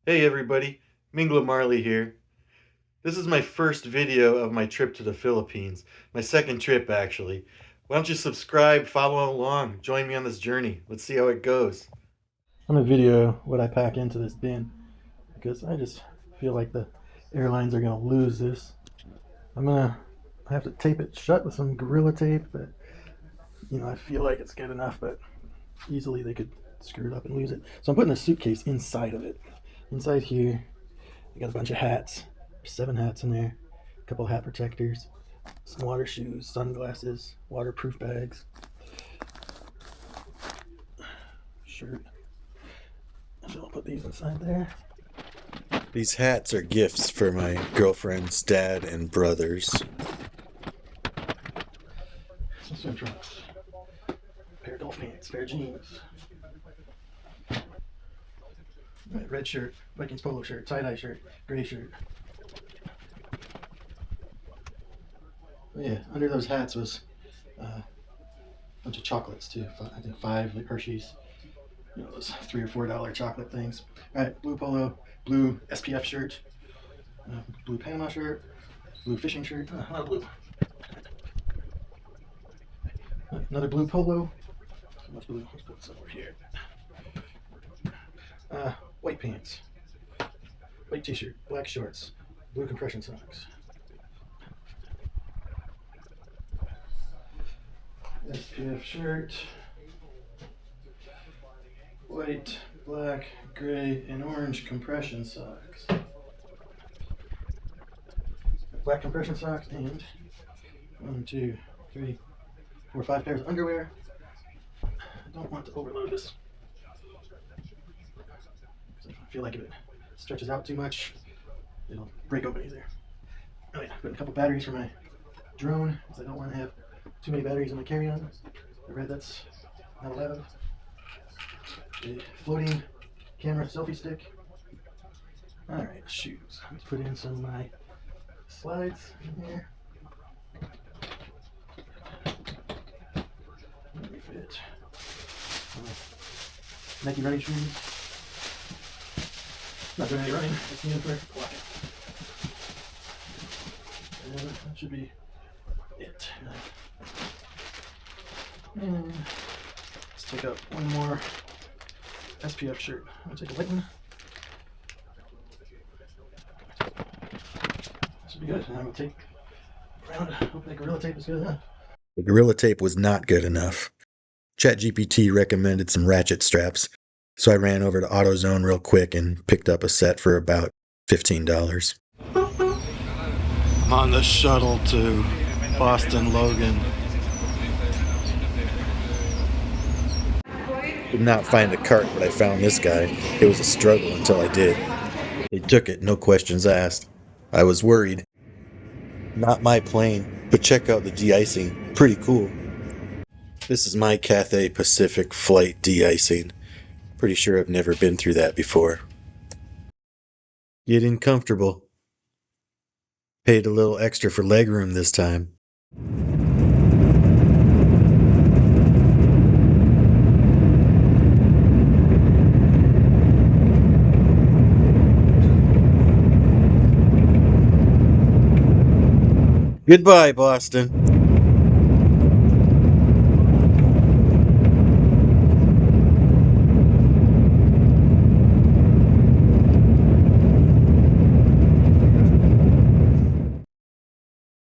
Hey everybody, Mingla Marley here. This is my first video of my trip to the Philippines. My second trip, actually. Why don't you subscribe, follow along, join me on this journey. Let's see how it goes. I'm gonna video what I pack into this bin because I just feel like the airlines are gonna lose this. I have to tape it shut with some Gorilla Tape, but I feel like it's good enough, but easily they could screw it up and lose it. So I'm putting a suitcase inside of it. Inside here, I got a bunch of hats. There's 7 hats in there. A couple hat protectors, some water shoes, sunglasses, waterproof bags, shirt. So I'll put these inside there. These hats are gifts for my girlfriend's dad and brothers. Some swim trunks, a pair of golf pants, pair of jeans. Right, red shirt, Vikings polo shirt, tie-dye shirt, gray shirt. Yeah, under those hats was a bunch of chocolates too. I think 5 like Hershey's. Those $3 or $4 chocolate things. All right, blue polo, blue SPF shirt, blue Panama shirt, blue fishing shirt. A lot of blue. Another blue polo. So much blue. Let's put some over here. White pants, white t-shirt, black shorts, blue compression socks. SPF shirt, white, black, gray, and orange compression socks. Black compression socks and 1, 2, 3, 4, 5 pairs of underwear. I don't want to overload this. I feel like if it stretches out too much, it'll break open easier. Oh yeah, put a couple batteries for my drone because I don't want to have too many batteries in my carry-on. I read that's not allowed. A floating camera selfie stick. Alright, shoes. Let's put in some of my slides in here. Let me fit Nike running shoes. Not doing any running, just needed for walking. And that should be it. And let's take out one more SPF shirt. I'll take a light one. This should be good. And I'm going to take around. Hope that Gorilla Tape is good enough. The Gorilla Tape was not good enough. ChatGPT recommended some ratchet straps, so I ran over to AutoZone real quick and picked up a set for about $15. I'm on the shuttle to Boston Logan. Did not find a cart, but I found this guy. It was a struggle until I did. They took it, no questions asked. I was worried. Not my plane, but check out the de-icing. Pretty cool. This is my Cathay Pacific flight de-icing. Pretty sure I've never been through that before. Getting comfortable. Paid a little extra for legroom this time. Goodbye, Boston.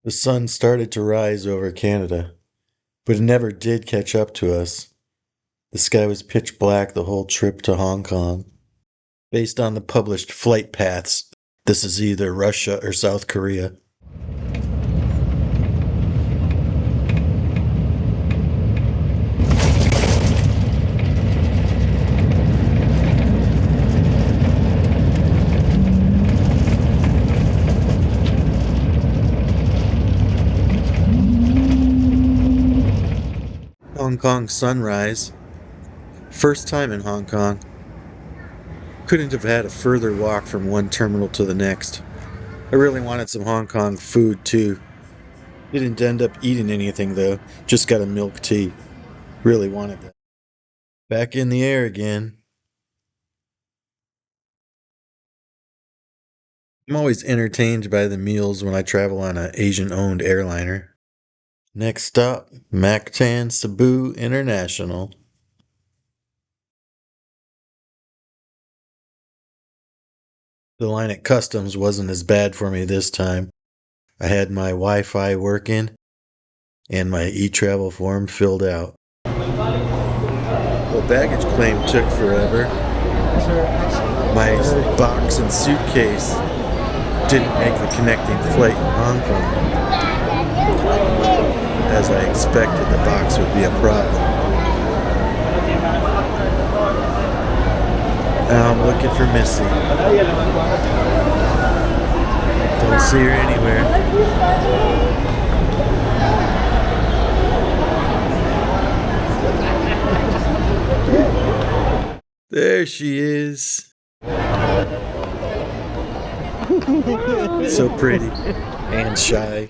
The sun started to rise over Canada, but it never did catch up to us. The sky was pitch black the whole trip to Hong Kong. Based on the published flight paths, this is either Russia or South Korea. Hong Kong sunrise. First time in Hong Kong. Couldn't have had a further walk from one terminal to the next. I really wanted some Hong Kong food too. Didn't end up eating anything though, just got a milk tea. Really wanted that. Back in the air again. I'm always entertained by the meals when I travel on an Asian-owned airliner. Next stop, Mactan-Cebu International. The line at customs wasn't as bad for me this time. I had my Wi-Fi working and my e-travel form filled out. The baggage claim took forever. My box and suitcase didn't make the connecting flight in Hong Kong. As I expected, the box would be a problem. Now I'm looking for Missy. Don't see her anywhere. There she is. So pretty and shy.